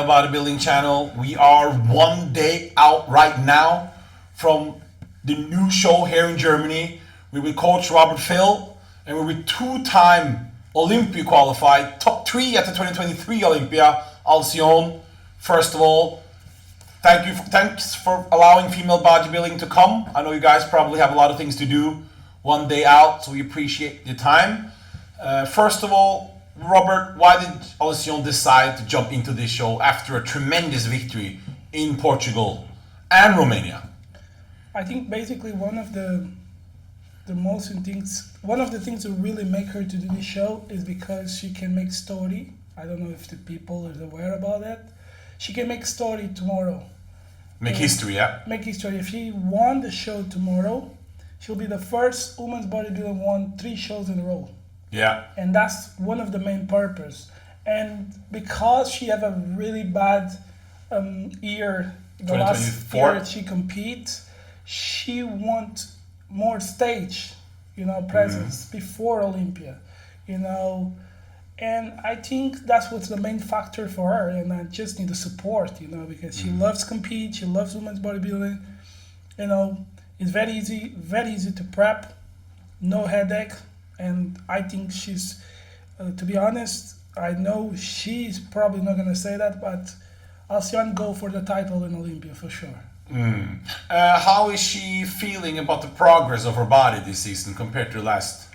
Bodybuilding channel. We are 1 day out right now from the new show here in Germany. We're with Coach Robert Phil, and we're with two-time Olympia qualified, top 3 at the 2023 Olympia, Alcione. First of all, thanks for allowing female bodybuilding to come. I know you guys probably have a lot of things to do 1 day out, so we appreciate your time. First of all, Robert, why did Alcione decide to jump into this show after a tremendous victory in Portugal and Romania? I think basically one of the things that really make her to do this show is because she can make story. I don't know if the people are aware about that. She can make story tomorrow. Make history, yeah? Make history. If she won the show tomorrow, she'll be the first women's bodybuilder won 3 shows in a row. Yeah. And that's one of the main purpose. And because she have a really bad year, the last year she competes, she want more stage, presence before Olympia, And I think that's what's the main factor for her. And I just need the support, because she loves compete, she loves women's bodybuilding. It's very easy to prep, no headache. And I think she's, to be honest, I know she's probably not going to say that, but Alcione go for the title in Olympia for sure. How is she feeling about the progress of her body this season compared to last?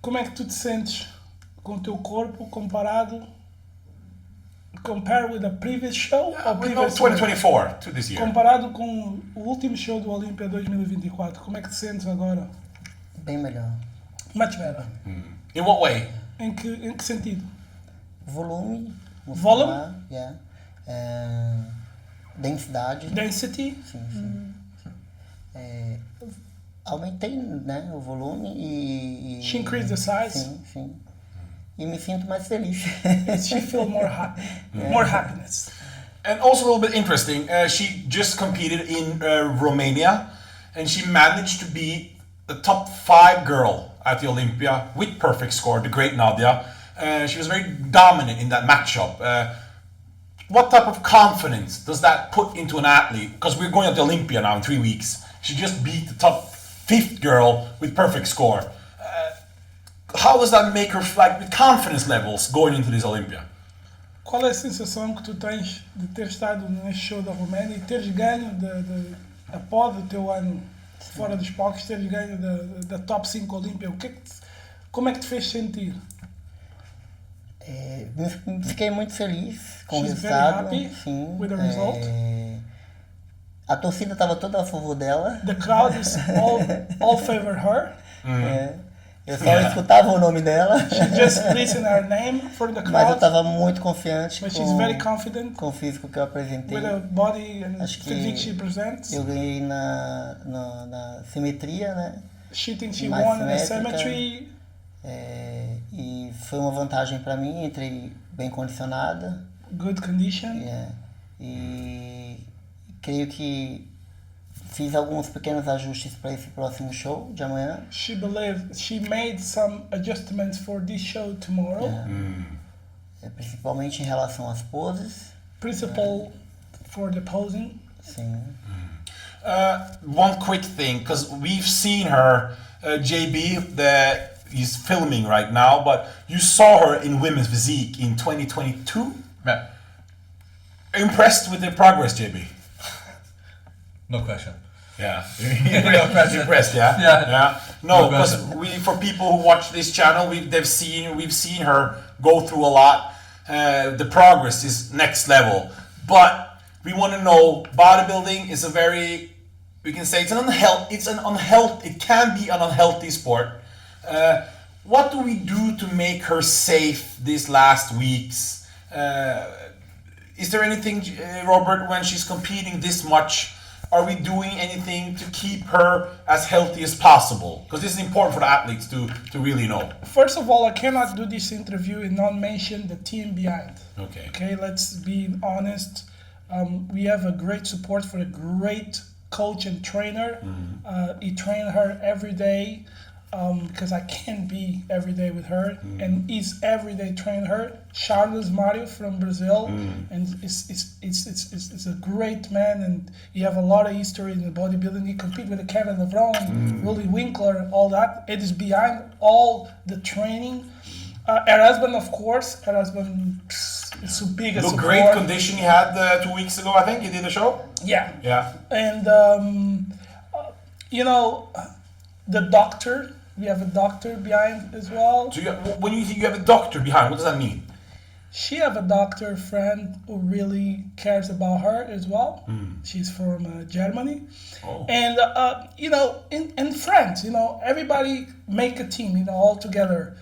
Como é que tu te sentes com o teu corpo comparado? Compare with the previous show? Or previous 2024 to this year. Comparado com o último show do Olympia 2024, como é que te sentes agora? Bem melhor. Much better. In what way? Em que sentido? Volume. Volume? Yeah. Densidade. Density? Sim. Aumentei, né, o volume e... She increased the size? Sim. E me sinto mais feliz. She feel more happy. More happiness. And also a little bit interesting, she just competed in Romania, and she managed to be the top 5 girl at the Olympia with perfect score, the great Nadia. She was very dominant in that matchup. What type of confidence does that put into an athlete? Because we're going at the Olympia now in 3 weeks. She just beat the top 5th girl with perfect score. How does that make her with confidence levels going into this Olympia? Qual é a sensação que tu tens de ter estado neste show da Romênia e teres ganho após o teu ano fora dos palcos, teres ganho da top 5 Olympia? Como é que te fez sentir? Fiquei muito feliz com o She's resultado. very happy Sim, with the result. A torcida estava toda a favor dela. The crowd is all favor her. Eu só escutava o nome dela. She just listened her name for the crowd. Mas eu estava muito confiante com o físico que eu apresentei. With the body and Acho physique she presents. Eu ganhei na simetria, né? She thinks she Mais won in the simétrica. symmetry. E foi uma vantagem para mim, entrei bem condicionada. Good condition. E creio que fiz alguns pequenos ajustes para esse próximo show de amanhã. She believes she made some adjustments for this show tomorrow. Principalmente em relação às poses. Principal for the posing. Sim. One quick thing, because we've seen her, JB, that he's filming right now, but you saw her in women's physique in 2022. Yeah. Impressed with the progress, JB? No question. Yeah. Impressed, yeah? Yeah. No, because for people who watch this channel, we've seen her go through a lot. The progress is next level. But we want to know, bodybuilding is we can say it can be an unhealthy sport. What do we do to make her safe these last weeks? Is there anything, Robert, when she's competing this much, are we doing anything to keep her as healthy as possible? Because this is important for the athletes to really know. First of all, I cannot do this interview and not mention the team behind. Okay, let's be honest. We have a great support for a great coach and trainer. He trains her every day. because I can't be every day with her, and he's every day training her. Charles Mario from Brazil, and it's a great man, and he have a lot of history in the bodybuilding. He compete with Kevin LeBron, Willie Winkler, all that. It is behind all the training. Her husband, of course, is so big. Look, great condition he had 2 weeks ago, I think. He did a show. Yeah. Yeah. And you know, the doctor. We have a doctor behind as well. So when you think you have a doctor behind, what does that mean? She have a doctor friend who really cares about her as well. She's from Germany. Oh. And, you know, and friends, you know, everybody make a team, you know, all together.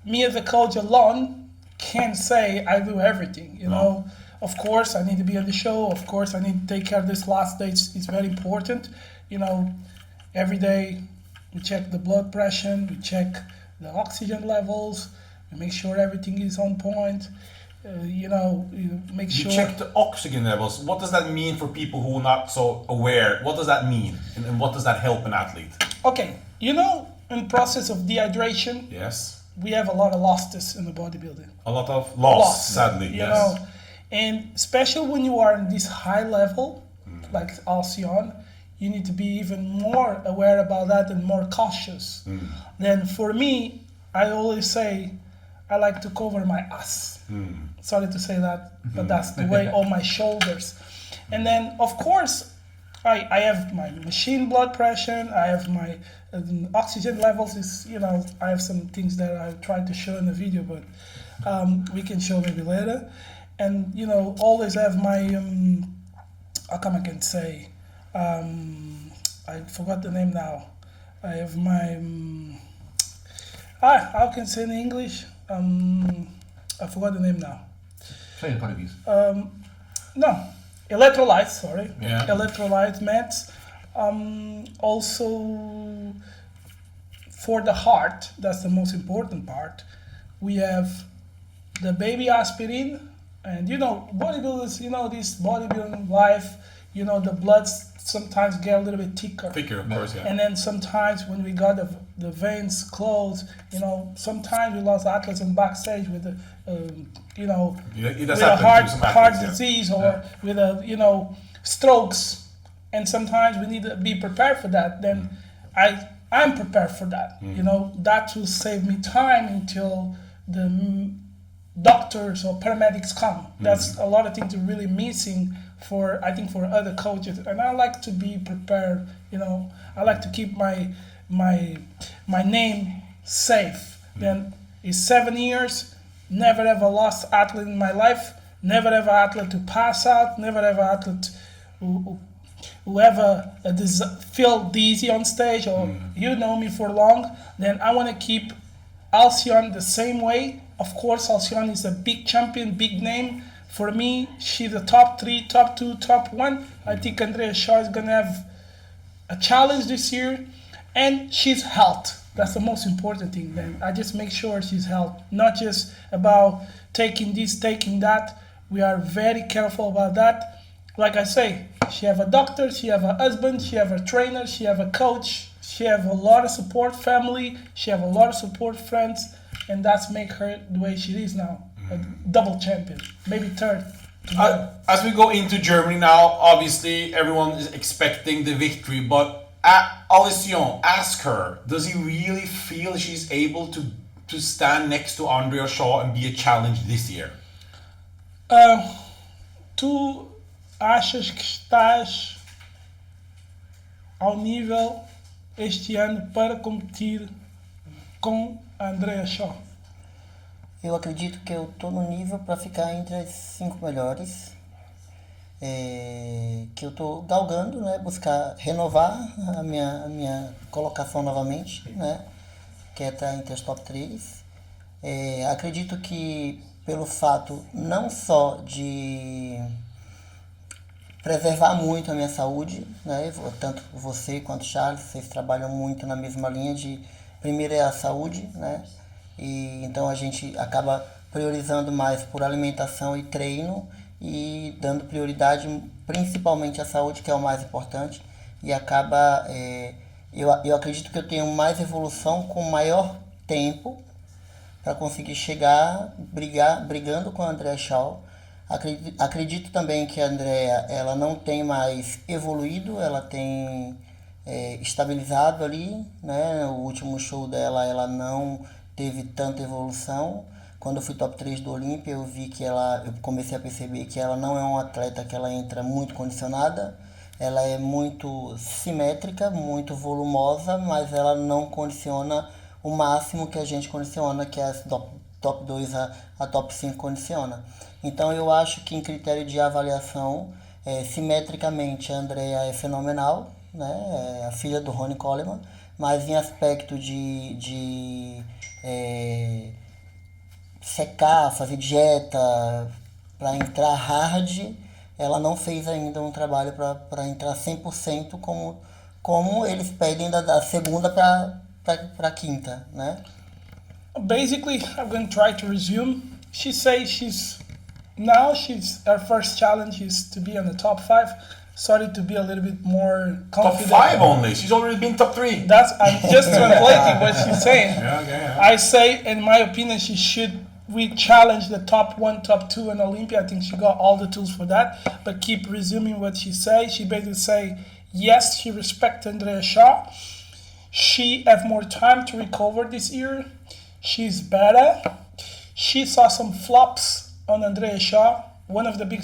Me as a coach alone can't say I do everything, you know. Of course, I need to be on the show. Of course, I need to take care of this last day. It's very important. You know, every day we check the blood pressure, we check the oxygen levels, we make sure everything is on point. You know, make sure. You check the oxygen levels. What does that mean for people who are not so aware? What does that mean? And what does that help an athlete? Okay, you know, in process of dehydration, Yes. we have a lot of losses in the bodybuilding. A lot of loss, sadly. You Yes. know, and especially when you are in this high level, like Alcione, you need to be even more aware about that and more cautious. Then for me, I always say, I like to cover my ass. Sorry to say that, but that's the way, on my shoulders. And then, of course, I have my machine blood pressure, I have my oxygen levels, is, you know, I have some things that I tried to show in the video, but we can show maybe later. And, you know, always have my, how come I can say, I forgot the name now. I have my, how can I say in English? I forgot the name now. Say in Portuguese. No, electrolytes, sorry. Yeah. Electrolyte meds. Also, for the heart, that's the most important part, we have the baby aspirin. And you know, bodybuilders, you know, this bodybuilding life, you know, the bloods sometimes get a little bit thicker. Thicker, of course, yeah. And then sometimes when we got the veins closed, you know, sometimes we lost athletes in backstage with you know, It with does a happen heart to some athletes, yeah. disease or with a, you know, strokes. And sometimes we need to be prepared for that. Then I'm prepared for that. You know, that will save me time until the doctors or paramedics come. That's a lot of things are really missing for, I think, for other coaches. And I like to be prepared, you know. I like to keep my name safe. Then it's 7 years, never ever lost athlete in my life, never ever athlete to pass out, never ever athlete who ever feel dizzy on stage, or you know me for long. Then I want to keep Alcione the same way. Of course, Alcione is a big champion, big name. For me, she's the top 3, top 2, top 1. I think Andrea Shaw is going to have a challenge this year. And she's health. That's the most important thing. Then I just make sure she's health. Not just about taking this, taking that. We are very careful about that. Like I say, she have a doctor, she have a husband, she have a trainer, she have a coach. She have a lot of support family. She have a lot of support friends. And that's make her the way she is now, a double champion, maybe third. As we go into Germany now, obviously everyone is expecting the victory, but Alcione, ask her, does he really feel she's able to stand next to Andrea Shaw and be a challenge this year? Tu achas que estás ao nível este ano para competir com a Andrea Shaw? Eu acredito que eu estou no nível para ficar entre as 5 melhores. Que eu estou galgando, né, buscar renovar a minha colocação novamente, né, que é estar entre as top 3. Acredito que pelo fato não só de preservar muito a minha saúde, né, tanto você quanto o Charles, vocês trabalham muito na mesma linha de primeiro é a saúde, né, e então a gente acaba priorizando mais por alimentação e treino e dando prioridade principalmente à saúde, que é o mais importante, e acaba eu acredito que eu tenho mais evolução com maior tempo para conseguir chegar, brigando com a Andrea Shaw. Acredito também que a Andrea, ela não tem mais evoluído, ela tem estabilizado ali, né? O último show dela, ela não teve tanta evolução. Quando eu fui top 3 do Olympia, eu vi que eu comecei a perceber que ela não é uma atleta que ela entra muito condicionada. Ela é muito simétrica, muito volumosa, mas ela não condiciona o máximo que a gente condiciona, que é a top 2 a top 5 condiciona. Então eu acho que em critério de avaliação, simetricamente a Andrea é fenomenal, né? É a filha do Ronnie Coleman, mas em aspecto de secar, fazer dieta, para entrar hard, ela não fez ainda um trabalho para entrar 100% como eles pedem da segunda para quinta, né? Basically, I'm going to try to resume. She says her first challenge is to be on the top 5. Started to be a little bit more confident. Top 5 only. She's already been top 3. I'm just translating what she's saying. Yeah. I say, in my opinion, she should re-challenge the top 1, top 2 in Olympia. I think she got all the tools for that. But keep resuming what she say. She basically say, yes, she respects Andrea Shaw. She have more time to recover this year. She's better. She saw some flops on Andrea Shaw. One of the big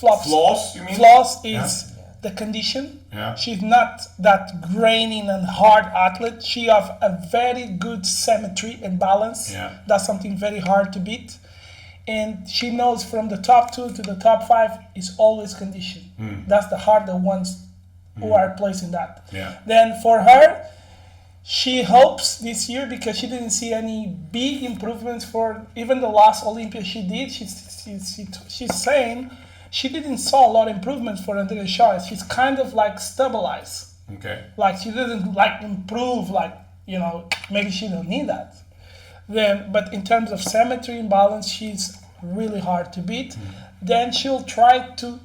Flaws, you mean? Flaws is the condition. Yeah. She's not that grainy and hard athlete. She have a very good symmetry and balance. Yeah. That's something very hard to beat. And she knows from the top 2 to the top 5 is always condition. That's the harder ones who are placing that. Yeah. Then for her, she hopes this year, because she didn't see any big improvements for even the last Olympia she did. She's saying she didn't saw a lot of improvements for Andrea Shaw. She's kind of like stabilized. Okay. Like she didn't like improve, like, maybe she don't need that. But in terms of symmetry and balance, she's really hard to beat. Then she'll try to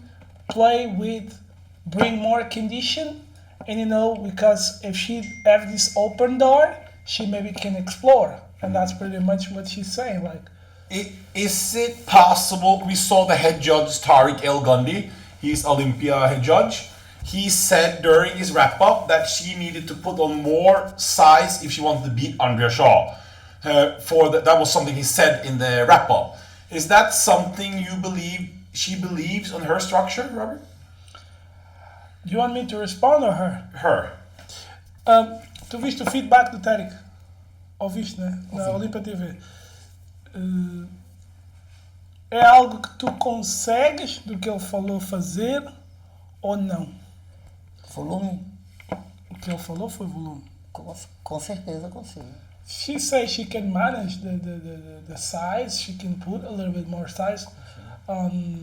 bring more condition, and because if she have this open door, she maybe can explore. And that's pretty much what she's saying. Like, is it possible? We saw the head judge Tariq El Gundi. He's Olympia head judge. He said during his wrap up that she needed to put on more size if she wanted to beat Andrea Shaw. That was something he said in the wrap up. Is that something you believe she believes on her structure, Robert? Do you want me to respond or her? Her. Tu viste o feedback do Tariq? Ouviste, né? Na Olympia TV. É algo que tu consegues do que ele falou fazer ou não? Volume? O que ele falou foi volume. Com certeza consigo. She says she can manage the size. She can put a little bit more size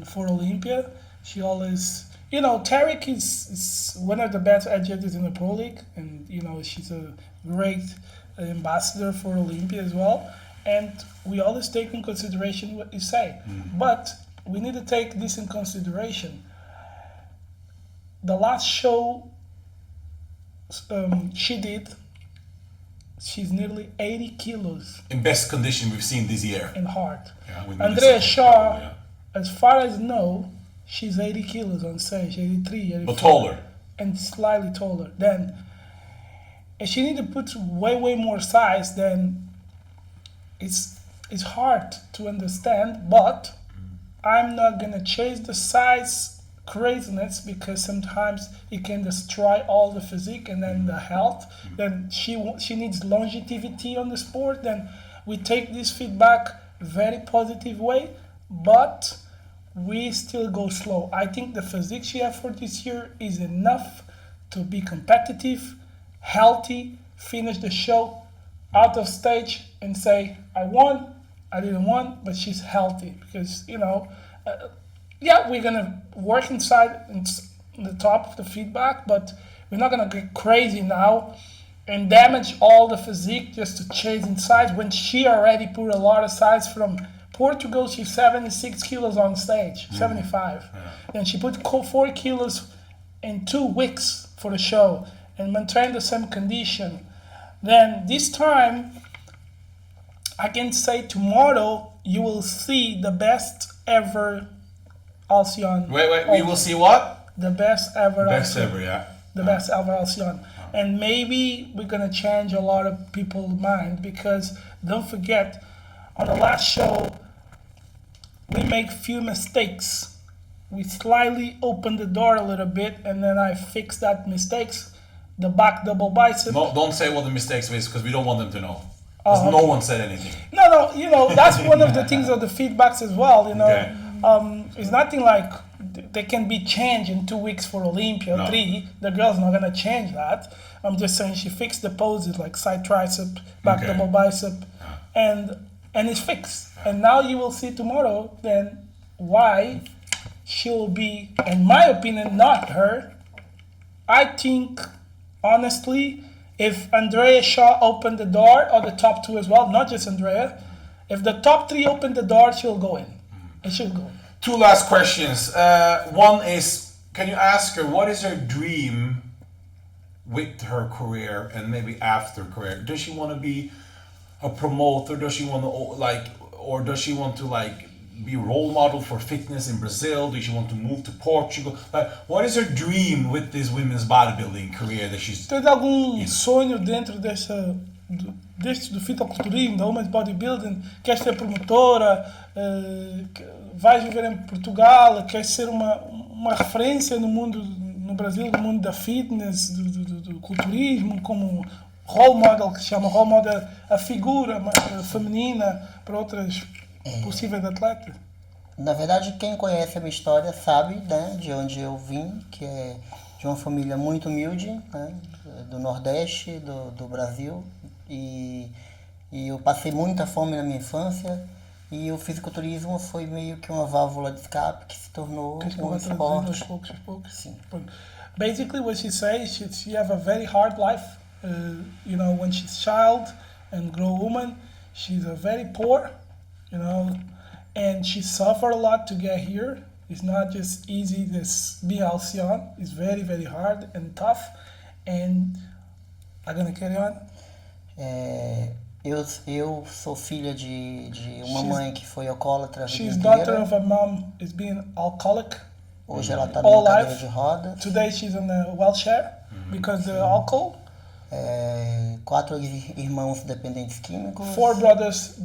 for Olympia. She always, Tariq is one of the best judges in the Pro League, and she's a great ambassador for Olympia as well. And we always take in consideration what you say, but we need to take this in consideration. The last show she did, she's nearly 80 kilos. In best condition we've seen this year. And hard. Yeah, with Andrea Shaw, yeah. as far as I know, she's 80 kilos on stage, 83, 84. But taller. And slightly taller. Then, if she need to put way more size, then it's hard to understand, but I'm not gonna chase the size craziness, because sometimes it can destroy all the physique and then the health. Then she needs longevity on the sport. Then we take this feedback very positive way, but we still go slow. I think the physique she has for this year is enough to be competitive, healthy, finish the show out of stage and say, I won, I didn't win, but she's healthy. Because, we're going to work inside in the top of the feedback, but we're not going to get crazy now and damage all the physique just to chase in size when she already put a lot of size from Portugal. She's 76 kilos on stage, 75. Then she put 4 kilos in 2 weeks for the show. and maintain the same condition, then this time I can say tomorrow you will see the best ever Alcione. Wait, we will see what? The best ever Best Alcione. ever, yeah. The best ever Alcione. And maybe we're gonna change a lot of people's mind, because don't forget, on the last show we make few mistakes. We slightly opened the door a little bit, and then I fixed that mistakes. The back double bicep. No, don't say what the mistakes is, because we don't want them to know. Oh, Because no okay. one said anything. No, you know, that's one of the things of the feedbacks as well, you know. Okay. It's nothing like they can be changed in 2 weeks for Olympia, No. 3. The girl's not gonna change that. I'm just saying she fixed the poses like side tricep, back Okay. double bicep, and it's fixed. And now you will see tomorrow then why she will be, in my opinion, not her. I think, honestly, if Andrea Shaw opened the door, or the top 2 as well, not just Andrea, if the top 3 open the door, she'll go in. And she'll go in. 2 last questions. One is, can you ask her what is her dream with her career and maybe after career? Does she want to be a promoter? Does she want to or does she want to be role model for fitness in Brazil? Does she want to move to Portugal? What is her dream with this women's bodybuilding career that she's? Tem algum sonho dentro do fitoculturismo, da women's bodybuilding? Quer ser promotora? Vai viver em Portugal? Quer ser uma referência no mundo, no Brasil, no mundo da fitness, do culturismo, como role model, que se chama role model, a figura feminina para outras possíveis atletas? Na verdade, quem conhece a minha história sabe, né, de onde eu vim, que é de uma família muito humilde, né, do Nordeste, do Brasil, e eu passei muita fome na minha infância, e o fisiculturismo foi meio que uma válvula de escape que se tornou um esporte. Aos poucos. Sim. Basically, what she says, she have a very hard life. You know, when she's child and grow woman, she's a very poor, you know, and she suffered a lot to get here. It's not just easy. This being Alcione is very, very hard and tough. And I'm gonna carry on. Eu sou filha de uma mãe que foi alcoólatra a vida She's daughter inteira. of a mom is being alcoholic. Hoje ela está all numa cadeira life. de rodas. Today she's on a wheelchair because of alcohol. 4 irmãos dependentes químicos. 4 brothers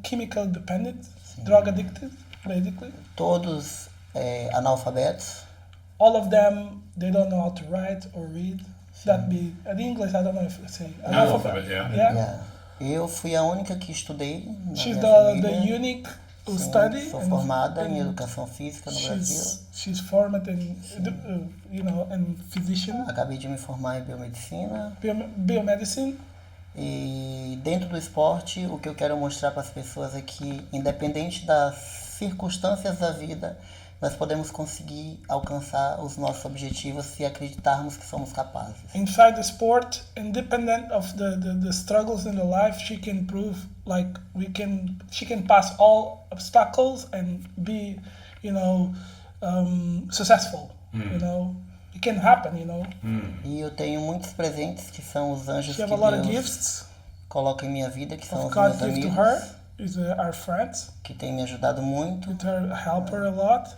chemical dependent, drug addicted, basically. Todos analfabetos. All of them, they don't know how to write or read. That be in English, I don't know if I say Analphabet, yeah. Yeah. Eu fui a única que estudei na She's minha the família. unique who Sim, study. sou and- formada em and educação física no Brasil. she's formed in, in physician, Acabei de me formar em biomedicina. biomedicine. E dentro do esporte, o que eu quero mostrar para as pessoas é que, independente das circunstâncias da vida, nós podemos conseguir alcançar os nossos objetivos se acreditarmos que somos capazes. Inside the sport, independent of the struggles in the life, she can prove she can pass all obstacles and be, successful. You know, it can happen. E eu tenho muitos presentes que são os anjos She que have a lot of Deus gifts coloca em minha vida, que são of os God meus give to amigos, her. Is our friends, que têm me ajudado muito. with her help her a lot.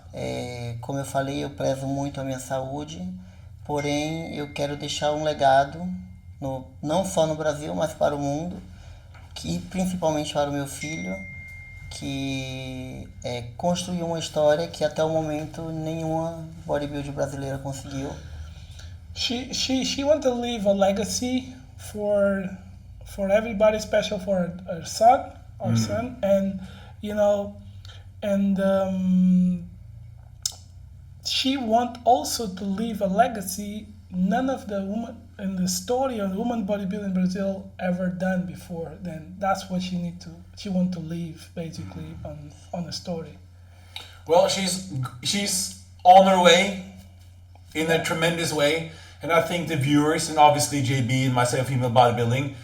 Como eu falei, eu prezo muito a minha saúde, porém eu quero deixar um legado, não só no Brasil, mas para o mundo, que principalmente para o meu filho, que construir uma história que até o momento nenhuma bodybuilder brasileira conseguiu. She want to leave a legacy for everybody, especially for her son, our son, and she want also to leave a legacy none of the women in the story of women bodybuilding in Brazil ever done before. Then that's what she want to leave basically on the story. Well, she's on her way in a tremendous way, and I think the viewers and obviously JB and myself, Female Bodybuilding,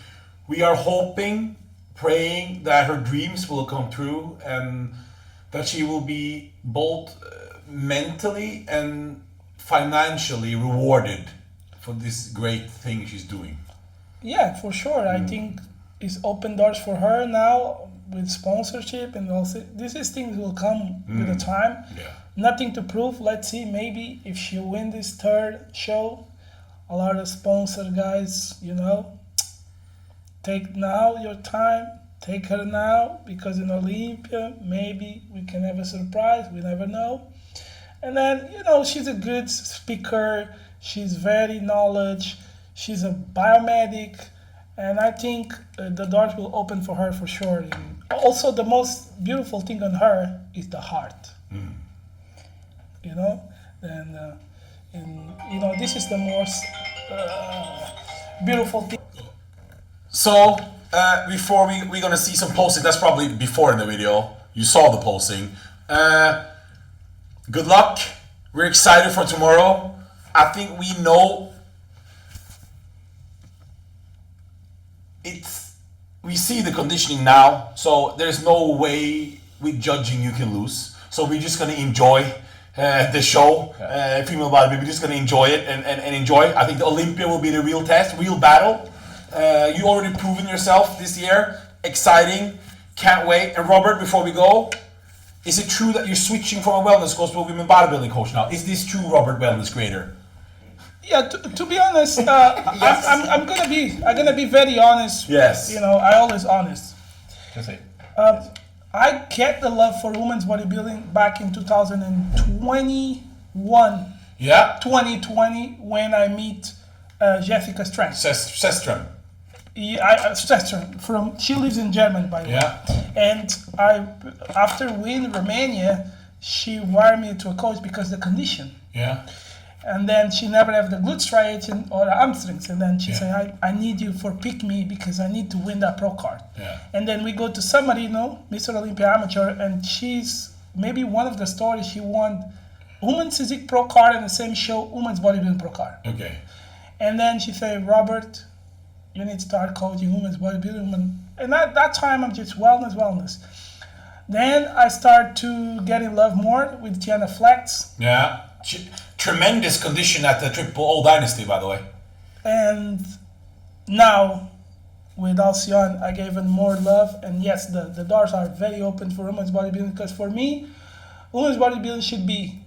we are hoping, praying that her dreams will come true and that she will be both mentally and financially rewarded for this great thing she's doing. Yeah, for sure. I think it's open doors for her now with sponsorship, and also these things will come with the time. Yeah. Nothing to prove. Let's see. Maybe if she win this third show, a lot of sponsor guys, take now your time. Take her now, because in Olympia, maybe we can have a surprise. We never know. And then, she's a good speaker. She's very knowledge. She's a biomedic. And I think the doors will open for her for sure. And also, the most beautiful thing on her is the heart. And this is the most beautiful thing. So, before we're gonna see some posting, that's probably before in the video. You saw the posting. Good luck. We're excited for tomorrow. I think we know we see the conditioning now, so there's no way with judging you can lose. So we're just gonna enjoy the show, female bodybuilding. We're just gonna enjoy it and enjoy. I think the Olympia will be the real test, real battle. You already proven yourself this year. Exciting. Can't wait. And Robert, before we go, is it true that you're switching from a wellness coach to a women bodybuilding coach now? Is this true, Robert, wellness creator? Yeah, to be honest, I'm gonna be very honest. Yes. I always honest. Just say. I get the love for women's bodybuilding back in 2021. Yeah. 2020 when I meet Jessica Strand. Sestrom. She lives in Germany, by the way. Yeah. And after winning Romania, she wired me to a coach because the condition. Yeah. And then she never have the glute striation or the hamstrings. And then she said, I need you for pick me because I need to win that pro card. Yeah. And then we go to San Marino, Mr. Olympia Amateur, and she's maybe one of the stories she won Women's Physique Pro card in the same show, Women's Bodybuilding Pro card. Okay. And then she said, Robert, you need to start coaching women's bodybuilding. And at that time, I'm just wellness. Then I start to get in love more with Tiana Flex. Yeah. Tremendous condition at the Triple O Dynasty, by the way. And now, with Alcione, I gave it more love. And yes, the doors are very open for women's bodybuilding, because for me, women's bodybuilding should be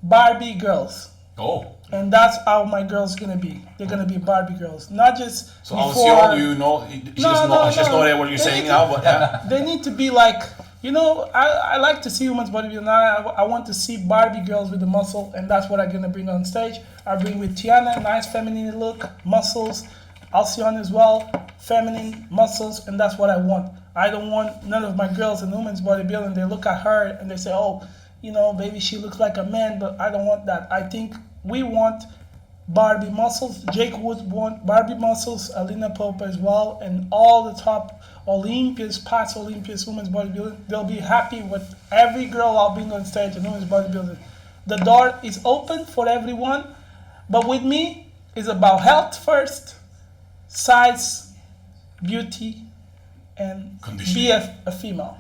Barbie girls. Oh. And that's how my girls gonna be. They're gonna be Barbie girls, not just. So before, Alcione, she doesn't know what you're saying now, but yeah. They need to be like, I like to see women's bodybuilding. I want to see Barbie girls with the muscle, and that's what I'm gonna bring on stage. I bring with Tiana, nice feminine look, muscles. Alcione as well, feminine muscles, and that's what I want. I don't want none of my girls in women's bodybuilding. They look at her and they say, oh, baby, she looks like a man, but I don't want that. I think we want Barbie muscles. Jake Wood want Barbie muscles, Alina Pope as well, and all the top Olympians, past Olympians, women's bodybuilding. They'll be happy with every girl I'll bring on stage in women's bodybuilding. The door is open for everyone, but with me, it's about health first, size, beauty, and be a female.